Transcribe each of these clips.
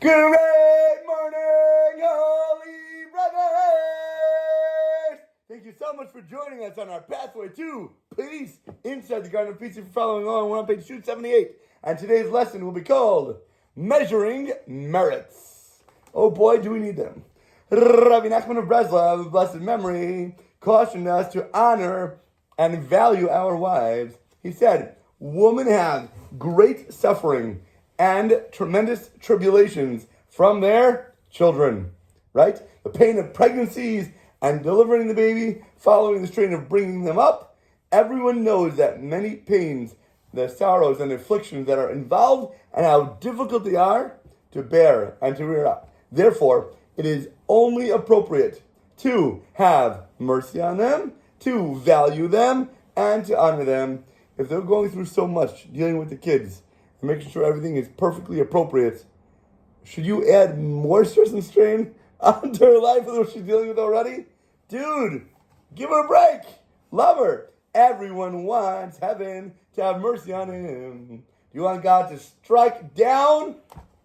Great morning, Holy Brothers! Thank you so much for joining us on our pathway to peace inside the Garden of Peace. If you're following along, we're on page 278, and today's lesson will be called Measuring Merits. Oh boy, do we need them. Rabbi Nachman of Breslov, of blessed memory, cautioned us to honor and value our wives. He said, women have great suffering and tremendous tribulations from their children, right? The pain of pregnancies and delivering the baby, following the strain of bringing them up. Everyone knows that many pains, the sorrows and afflictions that are involved, and how difficult they are to bear and to rear up. Therefore, it is only appropriate to have mercy on them, to value them, and to honor them. If they're going through so much dealing with the kids, making sure everything is perfectly appropriate, should you add more stress and strain onto her life than what she's dealing with already? Dude, give her a break. Love her. Everyone wants heaven to have mercy on him. Do you want God to strike down?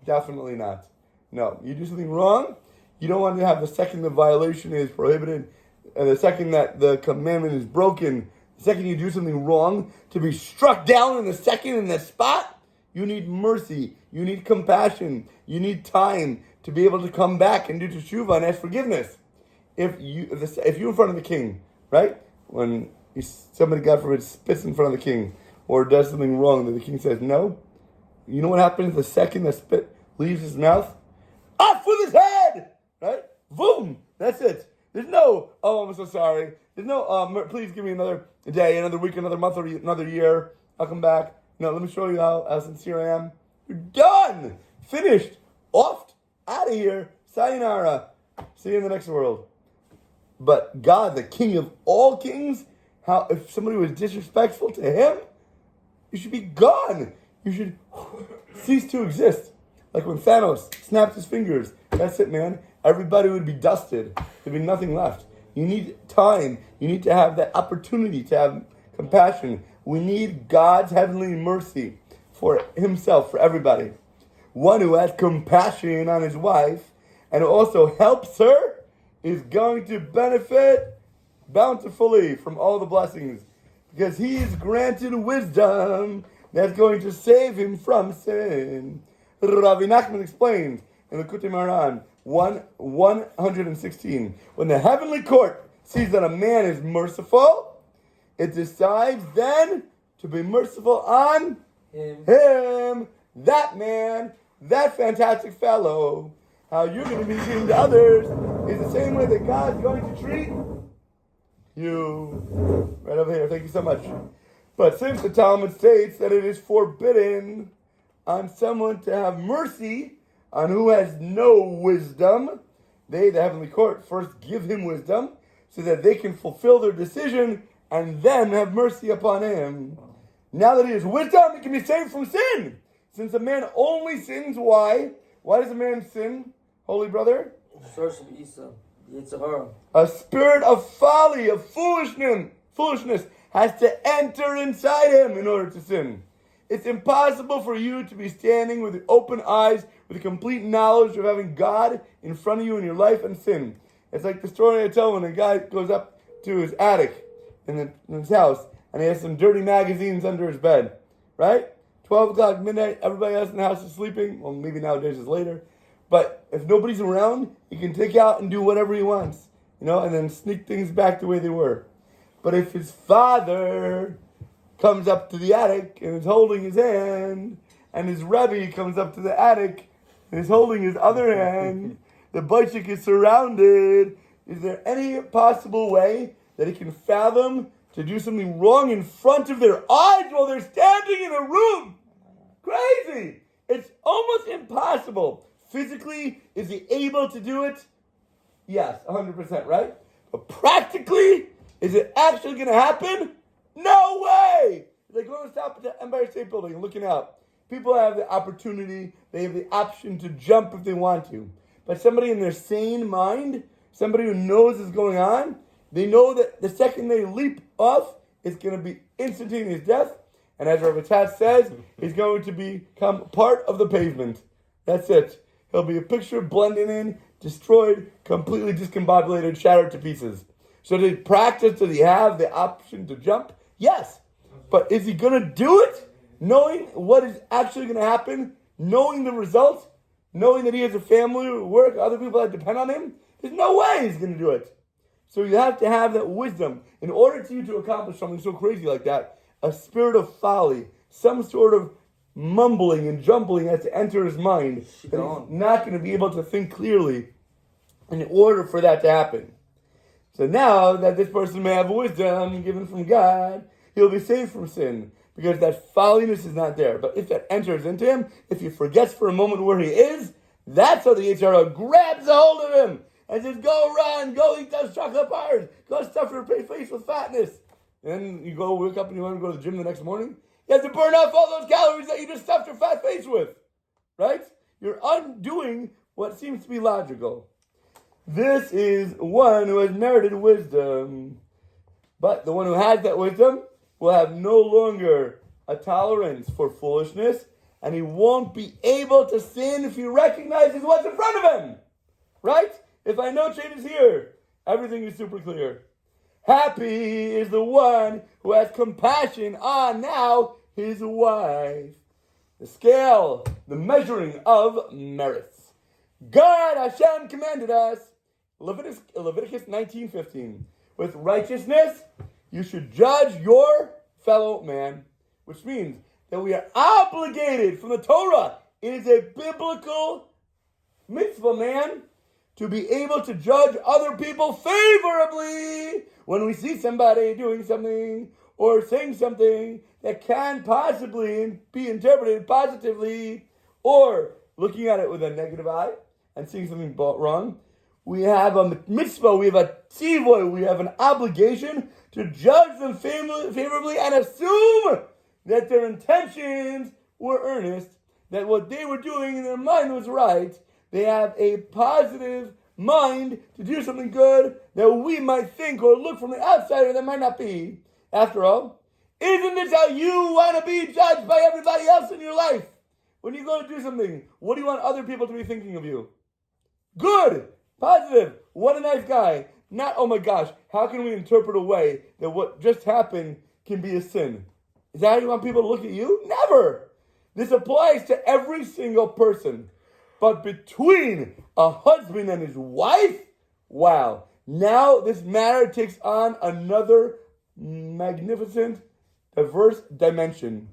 Definitely not. No, you do something wrong, you don't want to have the second the violation is prohibited, and the second that the commandment is broken, the second you do something wrong, to be struck down in the second in the spot. You need mercy. You need compassion. You need time to be able to come back and do teshuvah and ask forgiveness. If you're in front of the king, right? When somebody, God forbid, spits in front of the king or does something wrong that the king says no, you know what happens the second the spit leaves his mouth? Off with his head! Right? Boom! That's it. There's no, oh, I'm so sorry. There's no, please give me another day, another week, another month, or another year. I'll come back. No, let me show you how sincere I am. You're done. Finished. Off. Out of here. Sayonara. See you in the next world. But God, the King of all kings, if somebody was disrespectful to him, you should be gone. You should cease to exist. Like when Thanos snapped his fingers. That's it, man. Everybody would be dusted. There'd be nothing left. You need time. You need to have that opportunity to have compassion. We need God's heavenly mercy for himself, for everybody. One who has compassion on his wife and also helps her is going to benefit bountifully from all the blessings, because he is granted wisdom that's going to save him from sin. Rabbi Nachman explains in the Likutei Moharan 116, when the heavenly court sees that a man is merciful, it decides then to be merciful on him, that man, that fantastic fellow. How you're going to be treating to others is the same way that God's going to treat you. Right over here. Thank you so much. But since the Talmud states that it is forbidden on someone to have mercy on who has no wisdom, they, the heavenly court, first give him wisdom so that they can fulfill their decision and then have mercy upon him. Now that he has wisdom, he can be saved from sin. Since a man only sins, why? Why does a man sin, holy brother? Source of Isa, Yitzhahara. A spirit of folly, of foolishness has to enter inside him in order to sin. It's impossible for you to be standing with open eyes, with a complete knowledge of having God in front of you in your life and sin. It's like the story I tell when a guy goes up to his attic in his house, and he has some dirty magazines under his bed, right? 12 o'clock, midnight, everybody else in the house is sleeping. Well, maybe nowadays it's later. But if nobody's around, he can take out and do whatever he wants, and then sneak things back the way they were. But if his father comes up to the attic and is holding his hand, and his Rebbe comes up to the attic and is holding his other hand, the Baichik is surrounded. Is there any possible way that he can fathom to do something wrong in front of their eyes while they're standing in a room? Crazy! It's almost impossible. Physically, is he able to do it? Yes, 100%, right? But practically, is it actually going to happen? No way! It's like going to stop at the Empire State Building and looking out. People have the opportunity, they have the option to jump if they want to. But somebody in their sane mind, somebody who knows what's going on, they know that the second they leap off, it's going to be instantaneous death. And as Rabbi Tat says, he's going to become part of the pavement. That's it. He'll be a picture blending in, destroyed, completely discombobulated, shattered to pieces. So does he practice? Does he have the option to jump? Yes. But is he going to do it? Knowing what is actually going to happen? Knowing the results? Knowing that he has a family, work, other people that depend on him? There's no way he's going to do it. So you have to have that wisdom. In order for you to accomplish something so crazy like that, a spirit of folly, some sort of mumbling and jumbling has to enter his mind. And he's not going to be able to think clearly in order for that to happen. So now that this person may have wisdom given from God, he'll be saved from sin because that folliness is not there. But if that enters into him, if he forgets for a moment where he is, that's how the Yetzer Hara grabs a hold of him and says, go run, go eat those chocolate bars, go stuff your face with fatness. And you go wake up and you want to go to the gym the next morning, you have to burn off all those calories that you just stuffed your fat face with, right? You're undoing what seems to be logical. This is one who has merited wisdom. But the one who has that wisdom will have no longer a tolerance for foolishness, and he won't be able to sin if he recognizes what's in front of him. Right? If I know change is here, everything is super clear. Happy is the one who has compassion on now his wife. The scale, the measuring of merits. God Hashem commanded us, Leviticus 19:15, with righteousness you should judge your fellow man, which means that we are obligated from the Torah. It is a biblical mitzvah, man, to be able to judge other people favorably when we see somebody doing something or saying something that can possibly be interpreted positively, or looking at it with a negative eye and seeing something wrong. We have a mitzvah, we have a tzivoy, we have an obligation to judge them favorably and assume that their intentions were earnest, that what they were doing in their mind was right. They have a positive mind to do something good that we might think or look from the outsider that might not be. After all, isn't this how you want to be judged by everybody else in your life? When you go to do something, what do you want other people to be thinking of you? Good, positive, what a nice guy. Not, oh my gosh, how can we interpret a way that what just happened can be a sin? Is that how you want people to look at you? Never. This applies to every single person. But between a husband and his wife, wow. Now this matter takes on another magnificent, diverse dimension.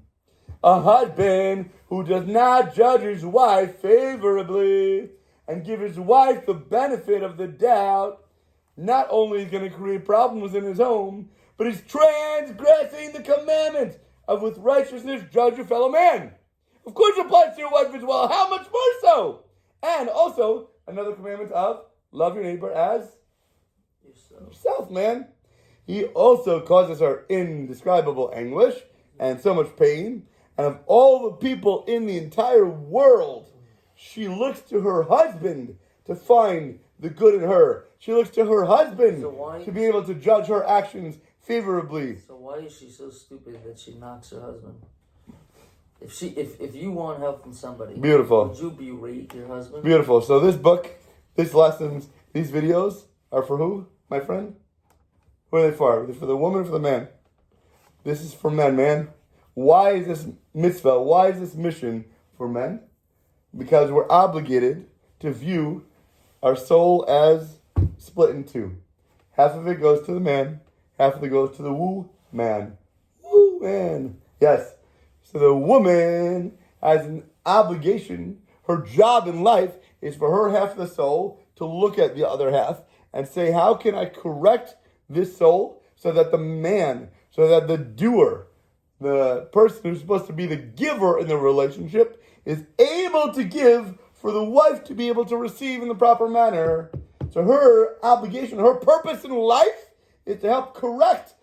A husband who does not judge his wife favorably and give his wife the benefit of the doubt, not only is going to create problems in his home, but he's transgressing the commandment of with righteousness judge your fellow man. Of course it applies to your wife as well. How much more so? And also, another commandment of love your neighbor as yourself, man. He also causes her indescribable anguish and so much pain. And of all the people in the entire world, she looks to her husband to find the good in her. She looks to her husband to be able to judge her actions favorably. So why is she so stupid that she knocks her husband? If you want help from somebody, beautiful, would you berate your husband? Beautiful. So this book, these lessons, these videos are for who, my friend? Who are they for? Are they for the woman or for the man? This is for men, man. Why is this mitzvah? Why is this mission for men? Because we're obligated to view our soul as split in two. Half of it goes to the man, half of it goes to the woo man. Woo man. Yes. So the woman has an obligation. Her job in life is for her half of the soul to look at the other half and say, how can I correct this soul so that the man, so that the doer, the person who's supposed to be the giver in the relationship, is able to give for the wife to be able to receive in the proper manner. So her obligation, her purpose in life is to help correct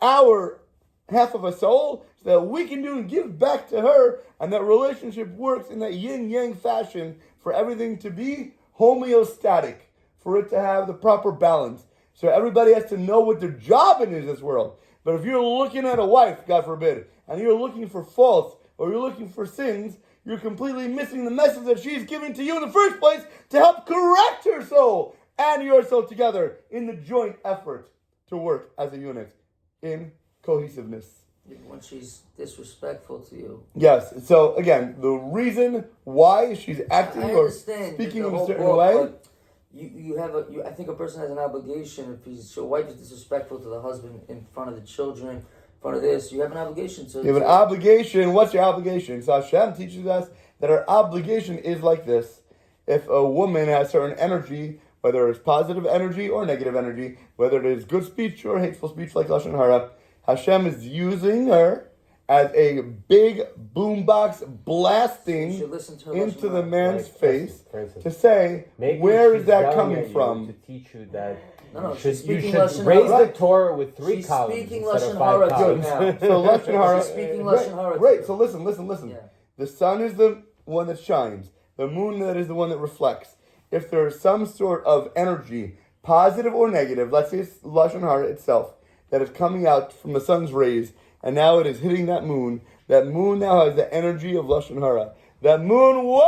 our half of a soul so that we can do and give back to her, and that relationship works in that yin-yang fashion for everything to be homeostatic, for it to have the proper balance. So everybody has to know what their job in this world. But if you're looking at a wife, God forbid, and you're looking for faults or you're looking for sins, you're completely missing the message that she's giving to you in the first place to help correct her soul and your soul together in the joint effort to work as a unit in cohesiveness. Even when she's disrespectful to you. Yes. So again, the reason why she's acting or speaking in a certain way. I think a person has an obligation if your wife is disrespectful to the husband in front of the children, in front of this, you have an obligation to. You have an obligation. What's your obligation? So Hashem teaches us that our obligation is like this. If a woman has certain energy, whether it's positive energy or negative energy, whether it is good speech or hateful speech like Lashon Hara, Hashem is using her as a big boombox blasting into the man's face to say, where is that coming from? To teach you that No, you should raise Hara. the Torah with three She's columns speaking instead of Lashon 5 Hara columns. now. So Lashon Hara. She's speaking Lashon Hara. Great. So listen. Yeah. The sun is the one that shines. The moon that is the one that reflects. If there is some sort of energy, positive or negative, let's say it's Lashon Hara itself, that is coming out from the sun's rays, and now it is hitting that moon now has the energy of Lashon Hara. That moon, whoa!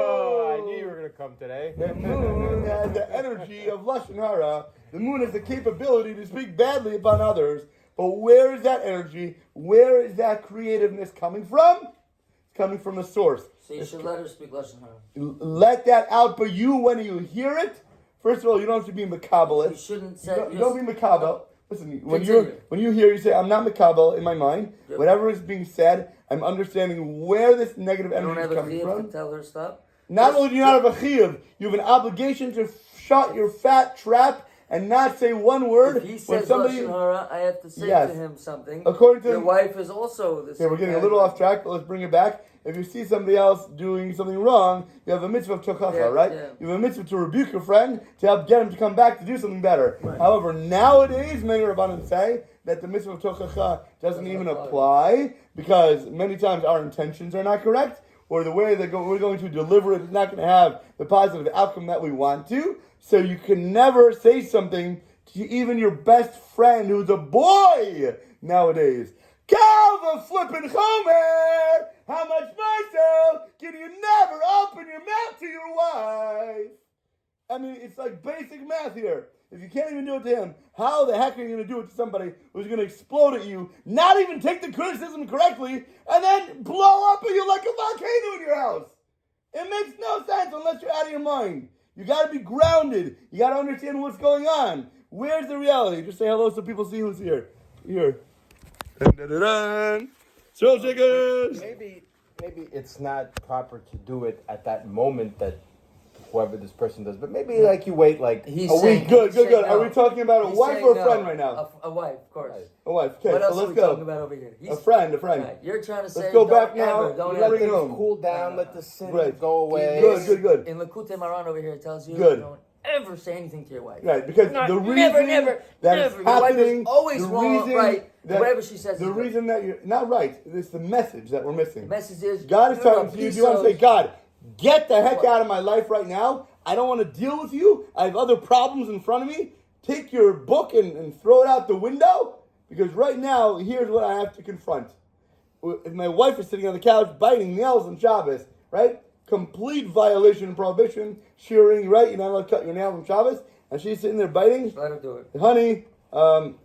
Oh, I knew you were going to come today. The moon has the energy of Lashon Hara. The moon has the capability to speak badly upon others. But where is that energy? Where is that creativeness coming from? It's coming from the source. So you should let her speak Lashon Hara. Let that out, but you, when you hear it, first of all, you don't have to be Makabbalist. You shouldn't say. You don't be Makabal. Listen, when Continue. you hear, you say, I'm not Makabal in my mind. Yep. Whatever is being said, I'm understanding where this negative You don't energy have is a coming chiyuv from. to tell her stop. Not only do you not have a chiyuv, you have an obligation to shut your fat trap and not say one word If he when says somebody. Lashon Hara, I have to say Yes. to him something. According to Your wife is also the same. Okay, we're getting a little off track, but let's bring it back. If you see somebody else doing something wrong, you have a mitzvah of tochacha, Yeah, right? yeah. You have a mitzvah to rebuke your friend to help get him to come back to do something better. Right. However, nowadays, many Rabbanan say that the mitzvah of tochacha doesn't even apply because many times our intentions are not correct, or the way that we're going to deliver it is not going to have the positive outcome that we want to. So you can never say something to even your best friend who's a boy nowadays. Calva flippin' Homer! How much myself can you never open your mouth to your wife? I mean, it's like basic math here. If you can't even do it to him, how the heck are you going to do it to somebody who's going to explode at you, not even take the criticism correctly, and then blow up at you like a volcano in your house? It makes no sense unless you're out of your mind. You got to be grounded. You got to understand what's going on. Where's the reality? Just say hello so people see who's here. Here. Dun, dun, dun, dun. Thrill Shakers! Maybe it's not proper to do it at that moment that whoever this person does, but maybe like you wait like He's a saying- week. Good. no. Are we talking about a He's wife saying or a no. friend right now? A wife, of course. A wife. Okay, What so else are let's we go. talking about over here? A friend. Right. You're trying to say. go don't back now. Ever, don't You Let bring it ever. things home. cool down. Let the sin Right. go away. Good. In Likutei Moharan over here, it tells you Good. don't ever say anything to your wife. Right, because Not- the reason never, that it's Your wife is happening, always the wrong, reason right? that- Whatever she says. the is right. reason that you're not right, it's the message that we're missing. The message is God is you're a talking to you. piece Do you want to of- say, God, get the heck What? out of my life right now? I don't want to deal with you. I have other problems in front of me. Take your book and throw it out the window. Because right now, here's what I have to confront. If my wife is sitting on the couch biting nails on Shabbos, right? Complete violation and prohibition. Shearing, right? You're not allowed to cut your nails on Shabbos. And she's sitting there biting. Let her do it. Honey,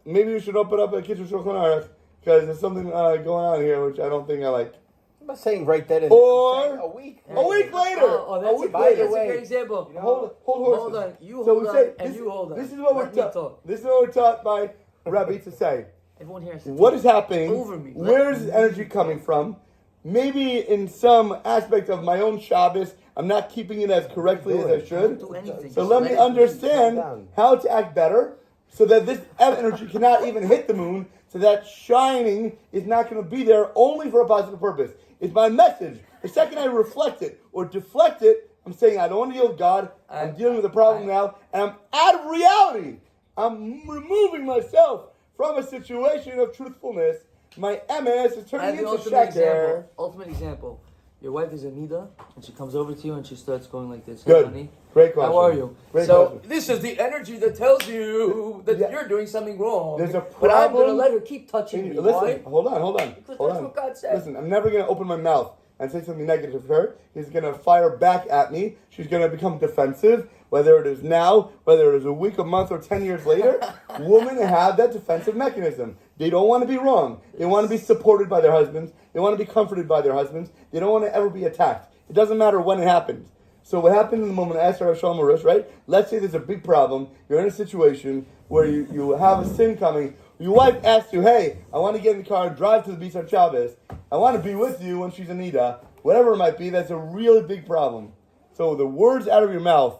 maybe we should open up a kitchen Shulchan Aruch because there's something going on here which I don't think I like. I'm not saying right then and Or- I'm saying a week. A week later. Oh, that's, A week a, later. that's a Wait. great example. Hold horses. Hold on. You So hold we on, say, and you hold on. This is what Let we're me taught. talk. This is what we're taught by Rabbi to say. Everyone here has to What talk is happening? over me. Where is this energy coming from? Maybe in some aspect of my own Shabbos, I'm not keeping it as correctly as I should. Don't do anything. So Just let me it be. understand Calm down. how to act better so that this energy cannot even hit the moon, so that shining is not going to be there only for a positive purpose. It's my message. The second I reflect it or deflect it, I'm saying I don't want to deal with God. I'm dealing with a problem now, and I'm out of reality. I'm removing myself from a situation of truthfulness. My MS is I have turning the into ultimate shaker. example. Ultimate example. Your wife is Anita, and she comes over to you and she starts going like this. Hey, Good. honey, Great question. how are you? Great So question. this is the energy that tells you that Yeah. you're doing something wrong. There's a But I'm gonna problem. let her keep touching me. Listen, Why? hold on. Because hold that's on. what God said. Listen, I'm never gonna open my mouth and say something negative to her. He's gonna fire back at me. She's gonna become defensive, whether it is now, whether it is a week, a month, or 10 years later. Women have that defensive mechanism. They don't want to be wrong. They want to be supported by their husbands. They want to be comforted by their husbands. They don't want to ever be attacked. It doesn't matter when it happens. So what happened in the moment, I asked Rav Shalom Arush, right? Let's say there's a big problem. You're in a situation where you have a sin coming. Your wife asks you, hey, I want to get in the car and drive to the beach on Shabbos. I want to be with you when she's Anita. Whatever it might be, that's a really big problem. So the words out of your mouth,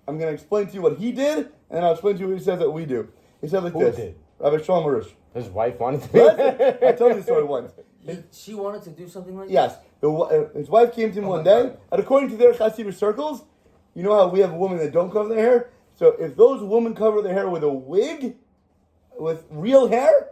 I'm going to explain to you what he did, and then I'll explain to you what he says that we do. He said like Who this. did? Rabbi Shalom Arush. His wife wanted to be. Listen, I told you the story once. She wanted to do something like Yes, his wife came to him one day, and according to their Hasidic circles, you know how we have women that don't cover their hair? So if those women cover their hair with a wig, with real hair,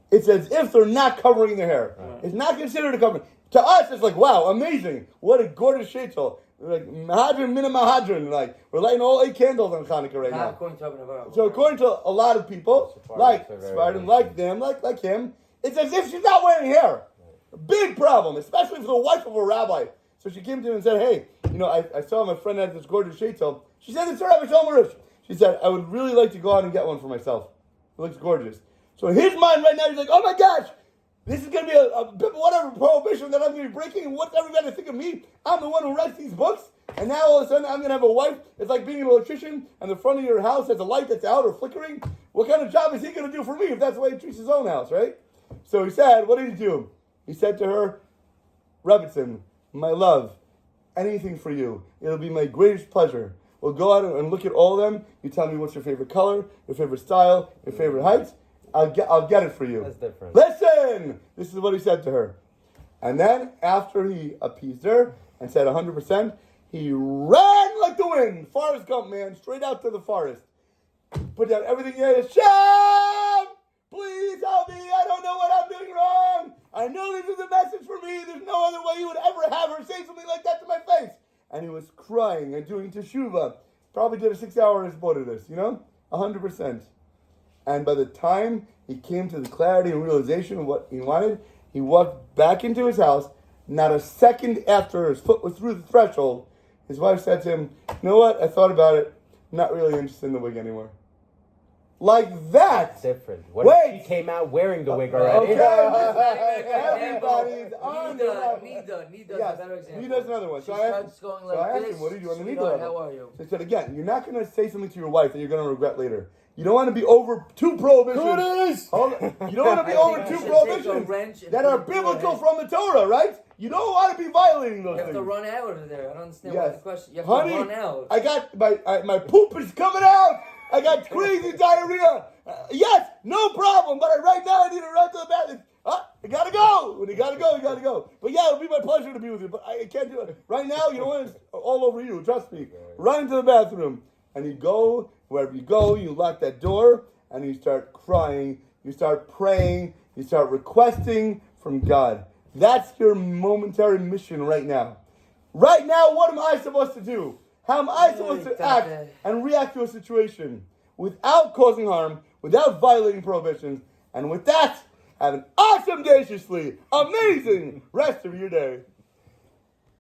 it's as if they're not covering their hair. Right. It's not considered a covering. To us, it's like, wow, amazing. What a gorgeous sheitel. Like, Mahadran Mina Mahadran. Like, we're lighting all 8 candles on Hanukkah right Not now. according to Rabbi Navarro. So according to a lot of people, Sephardim, like they're very Sephardim, racist. like them, like him, it's as if she's not wearing hair. A big problem, especially for the wife of a rabbi. So she came to him and said, hey, you know, I saw my friend had this gorgeous sheitel. She said, it's Rabbi Shalom Arush. She said, I would really like to go out and get one for myself. It looks gorgeous. So in his mind right now, he's like, oh my gosh, this is going to be a whatever prohibition that I'm going to be breaking. What's everybody going to think of me? I'm the one who writes these books. And now all of a sudden I'm going to have a wife. It's like being an electrician and the front of your house has a light that's out or flickering. What kind of job is he going to do for me if that's the way he treats his own house, right? So he said, what did he do? He said to her, Rebbitzin, my love, anything for you. It'll be my greatest pleasure. We'll go out and look at all of them. You tell me what's your favorite color, your favorite style, your favorite height. I'll get it for you. That's different. Listen! This is what he said to her. And then after he appeased her and said 100%, he ran like the wind. Forrest Gump, man, straight out to the forest. Put down everything he had. Shem! Please help me. I don't know what I'm doing wrong. I know this is a message for me. There's no other way you would ever have her say something like that to my face. And he was crying and doing teshuvah. Probably did a 6-hour spot of this, 100%. And by the time he came to the clarity and realization of what he wanted, he walked back into his house. Not a second after his foot was through the threshold, his wife said to him, you know what, I thought about it. I'm not really interested in the wig anymore. Like that. That's different. What Wait. if she came out wearing the wig already? Okay. Everybody's on the level. Nida is Yes, a better example. Nida's another one. She So I starts asked, going so like I asked this. him, what do you do on the Nida Sweetheart, level? how are you? So he said, again, you're not going to say something to your wife that you're going to regret later. You don't want to be over 2 prohibitions. Hold on. You don't want to be I over think 2 you should take a wrench prohibitions and that put are it through her biblical head. from the Torah, right? You don't want to be violating those You have things. to run out of there. I don't understand Yes. what the question. You have Honey, to run out. I got my poop is coming out. I got crazy diarrhea. Yes, no problem. But right now I need to run to the bathroom. I gotta go. When you gotta go, you gotta go. But yeah, it'll be my pleasure to be with you. But I can't do it right now. You don't want it all over you. Trust me. Run into the bathroom, and you go wherever you go. You lock that door, and you start crying. You start praying. You start requesting from God. That's your momentary mission right now. Right now, what am I supposed to do? How am I supposed to act and react to a situation without causing harm, without violating prohibitions, and with that, have an awesome, deliciously amazing rest of your day.